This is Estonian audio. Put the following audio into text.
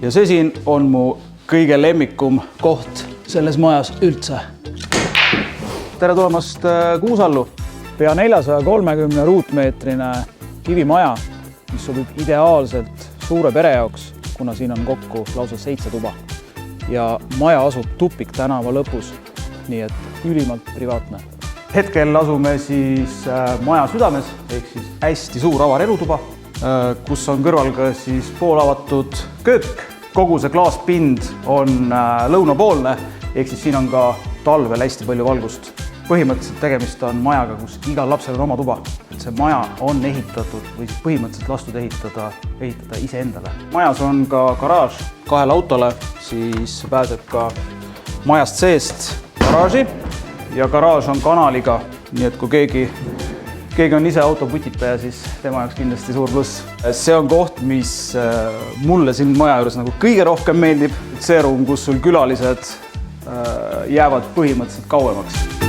Ja see siin on mu kõige lemmikum koht selles majas üldse. Tere tulemast Kuusallu! Pea 430 ruutmeetrine kivimaja, mis sobib ideaalselt suure pere jaoks, kuna siin on kokku lausa 7 tuba. Ja maja asub Tupik tänava lõpus, nii et ülimalt privaatne. Hetkel asume siis maja südames, ehk siis hästi suur avar elutuba, kus on kõrval ka siis poolavatud köök. Kogu see klaaspind on lõunapoolne, ehk siis siin on ka talvel hästi palju valgust. Põhimõtteliselt tegemist on majaga, kus igal lapsel on oma tuba. See maja on ehitatud või siis põhimõtteliselt lastud ehitada iseendale. Majas on ka garaaž 2 autole, siis pääseb ka majast seest garaaži ja garaaž on kanaliga, nii et kui keegi on ise autoputitaja, siis tema jaoks kindlasti suur pluss. See on koht, mis mulle siin maja juures nagu kõige rohkem meeldib. See ruum, kus sul külalised jäävad põhimõtteliselt kauemaks.